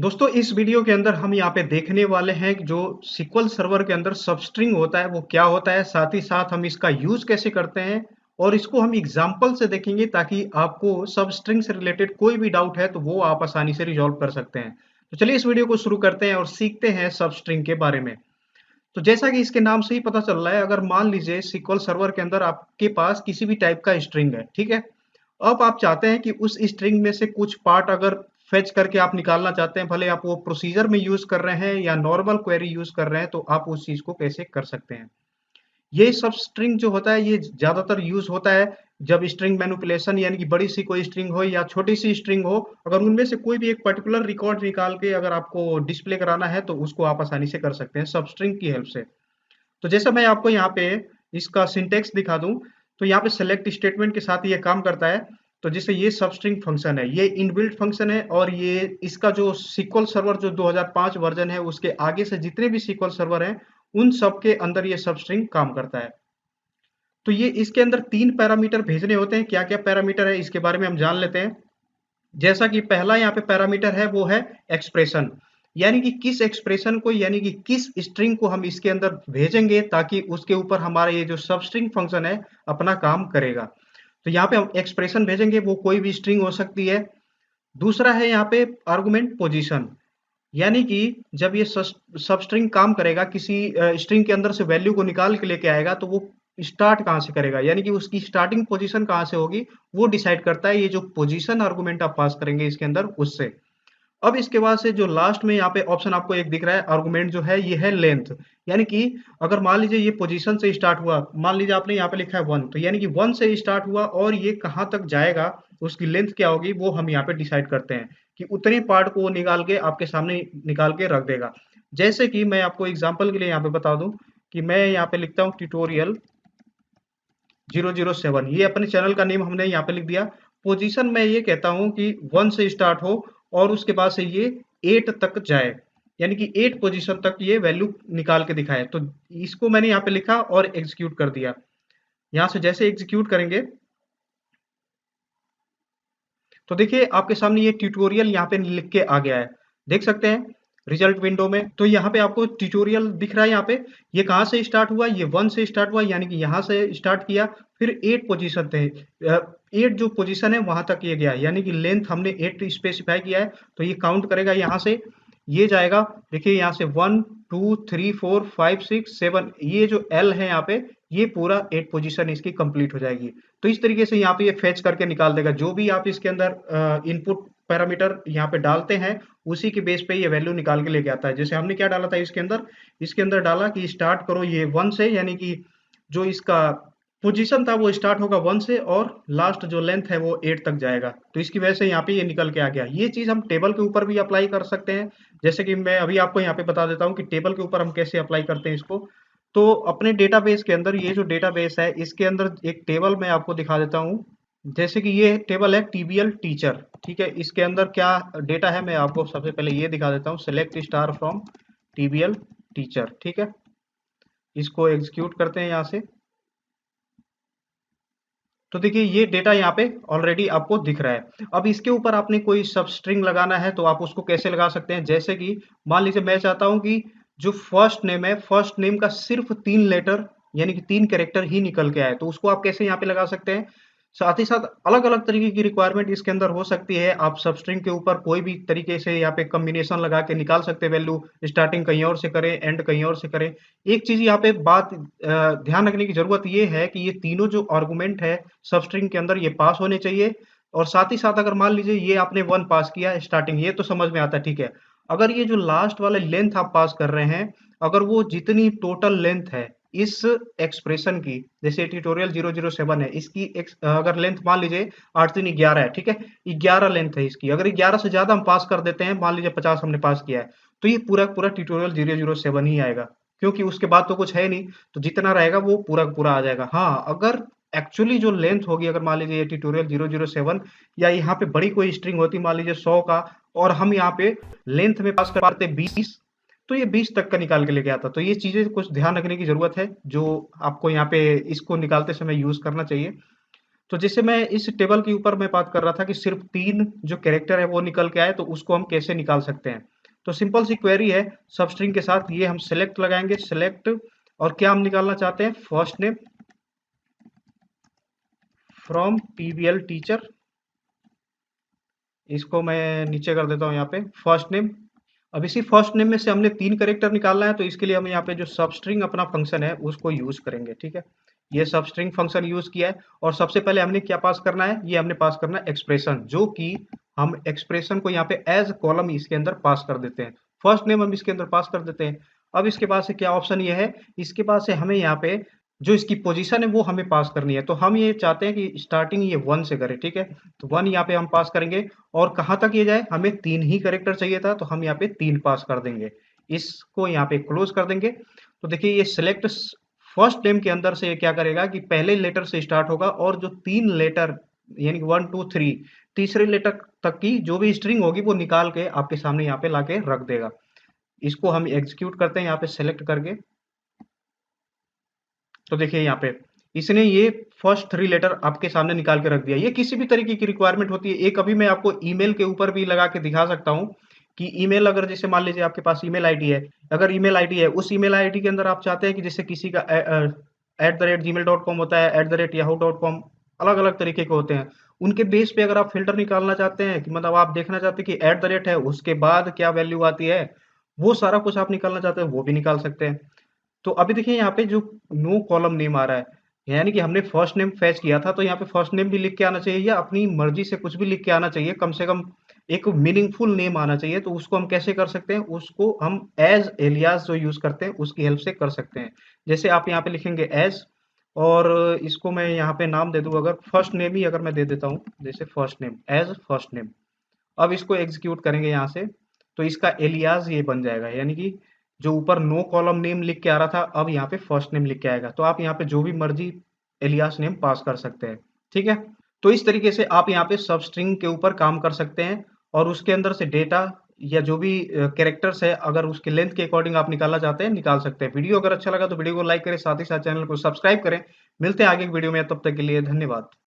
दोस्तों इस वीडियो के अंदर हम यहाँ पे देखने वाले हैं कि जो SQL सर्वर के अंदर सबस्ट्रिंग होता है वो क्या होता है, साथ ही साथ हम इसका यूज कैसे करते हैं और इसको हम एग्जाम्पल से देखेंगे ताकि आपको सबस्ट्रिंग से रिलेटेड कोई भी डाउट है तो वो आप आसानी से रिजॉल्व कर सकते हैं। तो चलिए इस वीडियो को शुरू करते हैं और सीखते हैं सबस्ट्रिंग के बारे में। तो जैसा कि इसके नाम से ही पता चल रहा है, अगर मान लीजिए SQL सर्वर के अंदर आपके पास किसी भी टाइप का स्ट्रिंग है, ठीक है। अब आप चाहते हैं कि उस स्ट्रिंग में से कुछ पार्ट अगर फेच करके आप निकालना चाहते हैं, भले आप वो प्रोसीजर में यूज कर रहे हैं या नॉर्मल क्वेरी यूज कर रहे हैं, तो आप उस चीज को कैसे कर सकते हैं। ये सब स्ट्रिंग जो होता है ये ज्यादातर यूज होता है जब स्ट्रिंग मैनिपुलेशन यानी कि बड़ी सी कोई स्ट्रिंग हो या छोटी सी स्ट्रिंग हो, अगर उनमें से कोई भी एक पर्टिकुलर रिकॉर्ड निकाल के अगर आपको डिस्प्ले कराना है तो उसको आप आसानी से कर सकते हैं सब स्ट्रिंग की हेल्प से। तो जैसा मैं आपको यहाँ पे इसका सिंटेक्स दिखा दूं, तो यहाँ पे सेलेक्ट स्टेटमेंट के साथ ये काम करता है। तो जैसे ये सबस्ट्रिंग फंक्शन है, ये इनबिल्ट फंक्शन है और ये इसका जो SQL सर्वर जो 2005 वर्जन है उसके आगे से जितने भी SQL सर्वर हैं उन सब के अंदर ये सबस्ट्रिंग काम करता है। तो ये इसके अंदर 3 पैरामीटर भेजने होते हैं। क्या-क्या पैरामीटर है इसके बारे में हम जान लेते हैं। जैसा कि पहला यहाँ पे पैरामीटर है वो है एक्सप्रेशन, यानी कि किस एक्सप्रेशन को यानी कि किस स्ट्रिंग को हम इसके अंदर भेजेंगे ताकि उसके ऊपर हमारा ये जो सबस्ट्रिंग फंक्शन है अपना काम करेगा। तो यहाँ पे हम एक्सप्रेशन भेजेंगे, वो कोई भी स्ट्रिंग हो सकती है। दूसरा है यहाँ पे आर्गुमेंट पोजीशन, यानी कि जब ये सबस्ट्रिंग काम करेगा किसी स्ट्रिंग के अंदर से वैल्यू को निकाल के लेके आएगा तो वो स्टार्ट कहाँ से करेगा, यानी कि उसकी स्टार्टिंग पोजीशन कहाँ से होगी वो डिसाइड करता है ये जो पोजीशन आर्गुमेंट आप पास करेंगे इसके अंदर उससे। अब इसके बाद से जो लास्ट में यहाँ पे ऑप्शन आपको एक दिख रहा है आर्गुमेंट जो है ये है लेंथ, यानी कि अगर मान लीजिए ये पोजीशन से स्टार्ट हुआ, मान लीजिए आपने यहाँ पे लिखा है 1, तो यानी कि 1 से स्टार्ट हुआ और ये कहाँ तक जाएगा, उसकी लेंथ क्या होगी वो हम यहाँ पे डिसाइड करते हैं कि उतने पार्ट को वो निकाल के आपके सामने निकाल के रख देगा। जैसे कि मैं आपको एग्जाम्पल के लिए यहाँ पे बता दूं कि मैं यहाँ पे लिखता हूँ ट्यूटोरियल 007, ये अपने चैनल का नेम हमने यहाँ पे लिख दिया। पोजीशन में ये कहता हूँ कि 1 से स्टार्ट हो और उसके बाद से ये 8 तक जाए, यानी कि 8 पोजीशन तक ये वैल्यू निकाल के दिखाए। तो इसको मैंने यहाँ पे लिखा और एग्जीक्यूट कर दिया। यहाँ से जैसे एग्जीक्यूट करेंगे तो देखिए आपके सामने ये ट्यूटोरियल यहाँ पे लिख के आ गया है, देख सकते हैं रिजल्ट विंडो में। तो यहाँ पे आपको ट्यूटोरियल दिख रहा है। यहाँ पे ये कहाँ से स्टार्ट हुआ, ये 1 से स्टार्ट हुआ, यानी कि यहाँ से स्टार्ट किया, फिर 8 पोजीशन थे, 8 जो पोजीशन है वहां तक ये गया, यानी कि लेंथ हमने 8 स्पेसिफाई किया है। तो ये काउंट करेगा यहाँ से, ये जाएगा, देखिए यहाँ से 1 2 3 4 5 6 7, ये जो एल है यहाँ पे ये पूरा 8 पोजीशन इसकी कंप्लीट हो जाएगी। तो इस तरीके से यहाँ पे ये फेच करके निकाल देगा जो भी आप इसके अंदर इनपुट पैरामीटर यहाँ पे डालते हैं, उसी के बेस पे ये वैल्यू निकाल के लेके आता है। जैसे हमने क्या डाला था इसके अंदर डाला कि स्टार्ट करो ये 1 से, यानी कि जो इसका पोजीशन था वो स्टार्ट होगा 1 से और लास्ट जो लेंथ है वो 8 तक जाएगा। तो इसकी वजह से यहाँ पे ये निकल के आ गया। ये चीज हम टेबल के ऊपर भी अप्लाई कर सकते हैं, जैसे कि मैं अभी आपको यहाँ पे बता देता हूँ कि टेबल के ऊपर हम कैसे अप्लाई करते हैं इसको। तो अपने डेटाबेस के अंदर ये जो डेटाबेस है इसके अंदर एक टेबल मैं आपको दिखा देता हूँ। जैसे कि ये टेबल है टीबीएल टीचर, ठीक है। इसके अंदर क्या डेटा है मैं आपको सबसे पहले ये दिखा देता हूँ, सेलेक्ट स्टार फ्रॉम टीबीएल टीचर, ठीक है। इसको एग्जीक्यूट करते हैं यहाँ से। तो देखिए ये डेटा यहाँ पे ऑलरेडी आपको दिख रहा है। अब इसके ऊपर आपने कोई सब स्ट्रिंग लगाना है तो आप उसको कैसे लगा सकते हैं, जैसे कि मान लीजिए मैं चाहता हूं कि जो फर्स्ट नेम है फर्स्ट नेम का सिर्फ 3 लेटर यानी कि 3 कैरेक्टर ही निकल के आए, तो उसको आप कैसे यहाँ पे लगा सकते हैं। साथ ही साथ अलग अलग तरीके की रिक्वायरमेंट इसके अंदर हो सकती है। आप सब स्ट्रिंग के ऊपर कोई भी तरीके से यहाँ पे कॉम्बिनेशन लगा के निकाल सकते हैं वैल्यू, स्टार्टिंग कहीं और से करें एंड कहीं और से करें। एक चीज यहाँ पे बात ध्यान रखने की जरूरत ये है कि ये तीनों जो आर्गुमेंट है सब स्ट्रिंग के अंदर ये पास होने चाहिए। और साथ ही साथ अगर मान लीजिए ये आपने 1 पास किया स्टार्टिंग, ये तो समझ में आता है, ठीक है। अगर ये जो लास्ट वाले लेंथ आप पास कर रहे हैं, अगर वो जितनी टोटल लेंथ है इस एक्सप्रेशन की, जैसे ट्यूटोरियल 007 है, इसकी अगर लेंथ मान लीजिए 8 3 11 है, ठीक है। 11 लेंथ है इसकी, अगर 11 से ज्यादा हम पास कर देते हैं, मान लीजिए 50 हमने पास किया है, तो ये पूरा पूरा ट्यूटोरियल 007 ही आएगा, क्योंकि उसके बाद तो कुछ है नहीं। तो जितना रहेगा वो पूरा पूरा आ जाएगा। हाँ, अगर एक्चुअली जो लेंथ होगी, अगर मान लीजिए ये ट्यूटोरियल 007 या यहाँ पे बड़ी कोई स्ट्रिंग होती मान लीजिए 100 का, और हम यहाँ पे लेंथ में पास कर पाते 20, तो ये 20 तक का निकाल के लेके आता। तो ये चीजें कुछ ध्यान रखने की जरूरत है जो आपको यहाँ पे इसको निकालते समय यूज करना चाहिए। तो जैसे मैं इस टेबल के ऊपर मैं बात कर रहा था कि सिर्फ 3 जो कैरेक्टर है वो निकल के आए, तो उसको हम कैसे निकाल सकते हैं। तो सिंपल सी क्वेरी है, सबस्ट्रिंग के साथ ये हम सेलेक्ट लगाएंगे, सेलेक्ट, और क्या हम निकालना चाहते हैं, first name from PVL teacher. इसको मैं नीचे कर देता हूँ यहाँ पे, फर्स्ट नेम। अब इसी फर्स्ट नेम में से हमने 3 कैरेक्टर निकालना है, तो इसके लिए हम यहाँ पे जो सबस्ट्रिंग अपना फंक्शन है उसको यूज करेंगे, ठीक है। ये सबस्ट्रिंग फंक्शन यूज किया है, और सबसे पहले हमने क्या पास करना है, ये हमने पास करना है एक्सप्रेशन, जो कि हम एक्सप्रेशन को यहाँ पे एज कॉलम इसके अंदर पास कर देते हैं। फर्स्ट नेम हम इसके अंदर पास कर देते हैं। अब इसके बाद से क्या ऑप्शन ये है, इसके बाद से हमें यहाँ पे जो इसकी पोजीशन है वो हमें पास करनी है। तो हम ये चाहते हैं कि स्टार्टिंग ये 1 से करे, ठीक है। तो 1 यहाँ पे हम पास करेंगे, और कहाँ तक ये जाए, हमें 3 ही कैरेक्टर चाहिए था, तो हम यहाँ पे 3 पास कर देंगे। इसको यहाँ पे क्लोज कर देंगे। तो देखिए ये सिलेक्ट फर्स्ट नेम के अंदर से ये क्या करेगा कि पहले लेटर से स्टार्ट होगा, और जो 3 लेटर यानी 1 2 3 तीसरे लेटर तक की जो भी स्ट्रिंग होगी वो निकाल के आपके सामने यहाँ पे लाके रख देगा। इसको हम एग्जीक्यूट करते हैं यहाँ पे सेलेक्ट करके। तो देखिए यहाँ पे इसने ये फर्स्ट 3 लेटर आपके सामने निकाल के रख दिया। ये किसी भी तरीके की रिक्वायरमेंट होती है। एक अभी मैं आपको ईमेल के ऊपर भी लगा के दिखा सकता हूँ कि ईमेल, अगर जैसे मान लीजिए आपके पास ईमेल आईडी है, अगर ईमेल आईडी है, उस ईमेल आईडी के अंदर आप चाहते हैं कि जैसे किसी का @gmail.com होता है, @yahoo.com, अलग अलग तरीके के होते हैं। उनके बेस पे अगर आप फिल्टर निकालना चाहते हैं कि मतलब आप देखना चाहते हैं कि @ है उसके बाद क्या वैल्यू आती है, वो सारा कुछ आप निकालना चाहते हैं, वो भी निकाल सकते हैं। तो अभी देखिए यहाँ पे जो नो कॉलम नेम आ रहा है, यानी कि हमने फर्स्ट नेम फैच किया था, तो यहाँ पे फर्स्ट नेम भी लिख के आना चाहिए, या अपनी मर्जी से कुछ भी लिख के आना चाहिए, कम से कम एक मीनिंगफुल नेम आना चाहिए। तो उसको हम कैसे कर सकते हैं, उसको हम एज एलियास जो यूज करते हैं उसकी हेल्प से कर सकते हैं। जैसे आप यहाँ पे लिखेंगे एज, और इसको मैं यहाँ पे नाम दे दूं, अगर फर्स्ट नेम ही अगर मैं दे देता हूँ, जैसे first name, as first name. अब इसको एग्जीक्यूट करेंगे यहाँ से, तो इसका एलियास ये बन जाएगा, यानी कि जो ऊपर नो कॉलम नेम लिख के आ रहा था, अब यहाँ पे फर्स्ट नेम लिख के आएगा। तो आप यहाँ पे जो भी मर्जी एलियास नेम पास कर सकते हैं, ठीक है। तो इस तरीके से आप यहाँ पे सब स्ट्रिंग के ऊपर काम कर सकते हैं, और उसके अंदर से डेटा या जो भी कैरेक्टर्स है, अगर उसके लेंथ के अकॉर्डिंग आप निकालना चाहते हैं, निकाल सकते हैं। वीडियो अगर अच्छा लगा तो वीडियो को लाइक करें, साथ ही साथ चैनल को सब्सक्राइब करें। मिलते हैं आगे की वीडियो में, तब तक के लिए धन्यवाद।